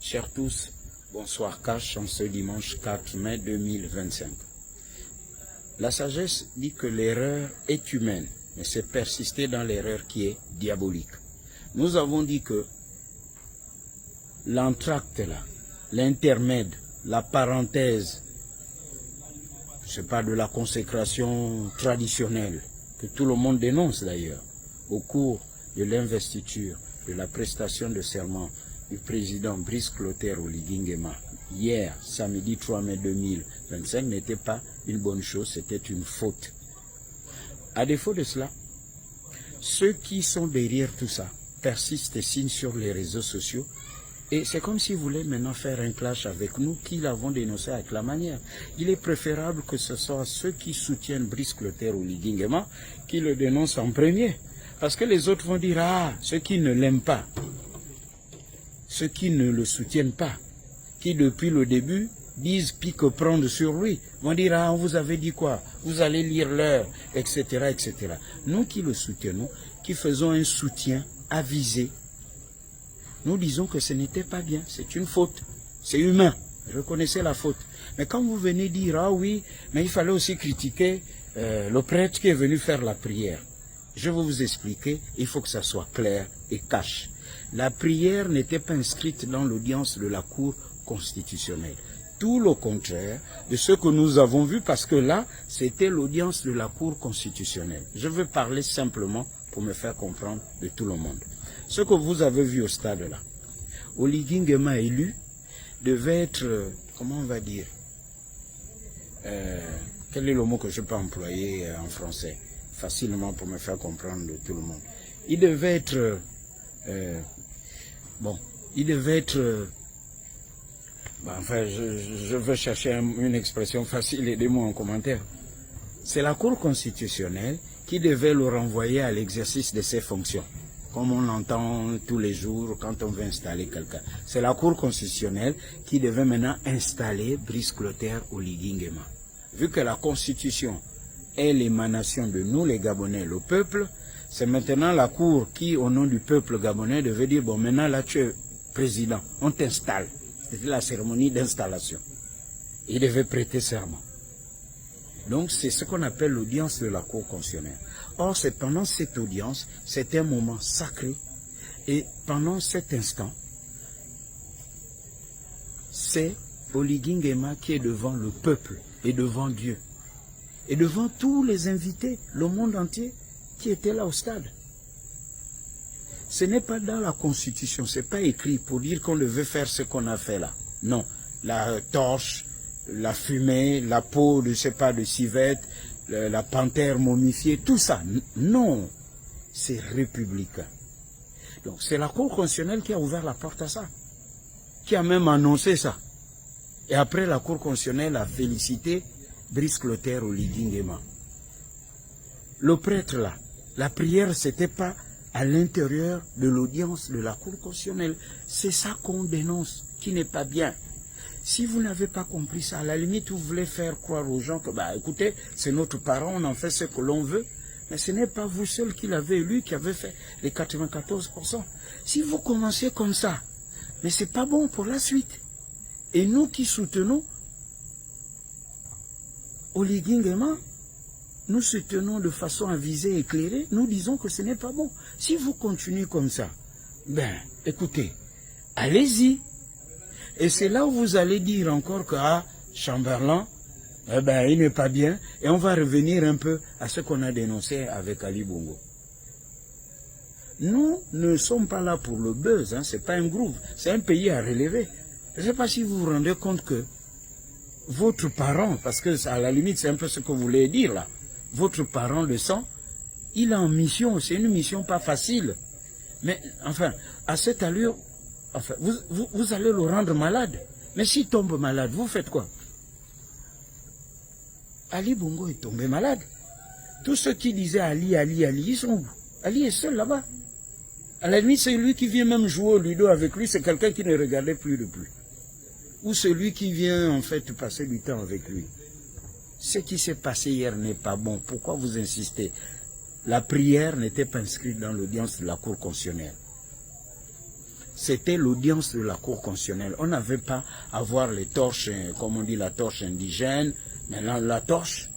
Chers tous, bonsoir Cash en ce dimanche 4 mai 2025. La sagesse dit que l'erreur est humaine, mais c'est persister dans l'erreur qui est diabolique. Nous avons dit que l'entracte là, l'intermède, la parenthèse, je ne sais pas, de la consécration traditionnelle, que tout le monde dénonce d'ailleurs, au cours de l'investiture, de la prestation de serment du président Brice Clotaire Oligui Nguema, hier, samedi 3 mai 2025, n'était pas une bonne chose, c'était une faute. À défaut de cela, ceux qui sont derrière tout ça persistent et signent sur les réseaux sociaux. Et c'est comme s'ils voulaient maintenant faire un clash avec nous qui l'avons dénoncé avec la manière. Il est préférable que ce soit ceux qui soutiennent Brice Clotaire Oligui Nguema qui le dénoncent en premier. Parce que les autres vont dire, ah, ceux qui ne l'aiment pas, ceux qui ne le soutiennent pas, qui depuis le début disent pique-prendre sur lui, vont dire, ah, vous avez dit quoi, vous allez lire l'heure, etc., etc. Nous qui le soutenons, qui faisons un soutien avisé, nous disons que ce n'était pas bien, c'est une faute, c'est humain, reconnaissez la faute. Mais quand vous venez dire, ah oui, mais il fallait aussi critiquer le prêtre qui est venu faire la prière, je vais vous expliquer, il faut que ça soit clair et cash. La prière n'était pas inscrite dans l'audience de la Cour constitutionnelle. Tout le contraire de ce que nous avons vu, parce que là, c'était l'audience de la Cour constitutionnelle. Je veux parler simplement pour me faire comprendre de tout le monde. Ce que vous avez vu au stade là, Oligui Nguema élu devait être, comment on va dire, quel est le mot que je peux employer en français, facilement pour me faire comprendre de tout le monde. Il devait être, enfin, je veux chercher une expression facile, aidez-moi en commentaire. C'est la Cour constitutionnelle qui devait le renvoyer à l'exercice de ses fonctions, comme on l'entend tous les jours quand on veut installer quelqu'un. C'est la Cour constitutionnelle qui devait maintenant installer Brice Clotaire Oligui Nguema. Vu que la Constitution est l'émanation de nous, les Gabonais, le peuple, c'est maintenant la Cour qui, au nom du peuple gabonais, devait dire, bon, maintenant là tu es président, on t'installe. C'était la cérémonie d'installation. Il devait prêter serment. Donc c'est ce qu'on appelle l'audience de la Cour constitutionnelle. Or, c'est pendant cette audience, c'est un moment sacré, et pendant cet instant, c'est Oligui Nguema qui est devant le peuple et devant Dieu, et devant tous les invités, le monde entier, qui étaient là au stade. Ce n'est pas dans la Constitution, ce n'est pas écrit pour dire qu'on devait faire ce qu'on a fait là. Non, la torche, la fumée, la peau de, je sais pas, de civette, la panthère momifiée, tout ça. Non, c'est républicain. Donc c'est la Cour constitutionnelle qui a ouvert la porte à ça, qui a même annoncé ça. Et après, la Cour constitutionnelle a félicité Brice Clotaire Oligui Nguema. Le prêtre là, la prière, c'était pas à l'intérieur de l'audience de la Cour constitutionnelle. C'est ça qu'on dénonce, qui n'est pas bien. Si vous n'avez pas compris ça, à la limite, vous voulez faire croire aux gens que, bah, écoutez, c'est notre parent, on en fait ce que l'on veut. Mais ce n'est pas vous seul qui l'avez élu, qui avez fait les 94%. Si vous commencez comme ça, mais c'est pas bon pour la suite. Et nous qui soutenons Oligui Nguema, nous soutenons de façon avisée et éclairée, nous disons que ce n'est pas bon. Si vous continuez comme ça, ben, écoutez, allez-y. Et c'est là où vous allez dire encore que, ah, Chamberlain, eh ben, il n'est pas bien. Et on va revenir un peu à ce qu'on a dénoncé avec Ali Bongo. Nous ne sommes pas là pour le buzz, hein, c'est pas un groove, c'est un pays à relever. Je ne sais pas si vous vous rendez compte que votre parent, parce que à la limite c'est un peu ce que vous voulez dire là, votre parent de sang, il est en mission, c'est une mission pas facile. Mais enfin, à cette allure, enfin, vous allez le rendre malade. Mais s'il tombe malade, vous faites quoi? Ali Bongo est tombé malade. Tous ceux qui disaient Ali, ils sont où? Ali est seul là-bas. À la limite, c'est lui qui vient même jouer au ludo avec lui, c'est quelqu'un qui ne regardait plus de plus. Ou celui qui vient en fait passer du temps avec lui. Ce qui s'est passé hier n'est pas bon. Pourquoi vous insistez? La prière n'était pas inscrite dans l'audience de la Cour constitutionnelle. c'était l'audience de la Cour constitutionnelle. On n'avait pas à voir les torches, comme on dit, la torche indigène. Maintenant, la torche,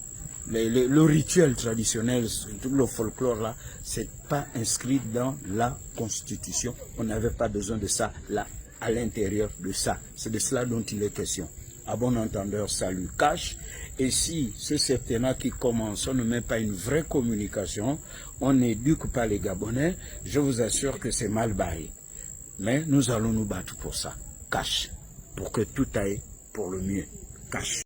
le rituel traditionnel, tout le folklore là, c'est pas inscrit dans la Constitution. On n'avait pas besoin de ça là, à l'intérieur de ça. C'est de cela dont il est question. À bon entendeur, ça lui cache. Et si ce septennat qui commence, on ne met pas une vraie communication, on n'éduque pas les Gabonais, je vous assure que c'est mal barré. Mais nous allons nous battre pour ça. Cash. Pour que tout aille pour le mieux. Cash.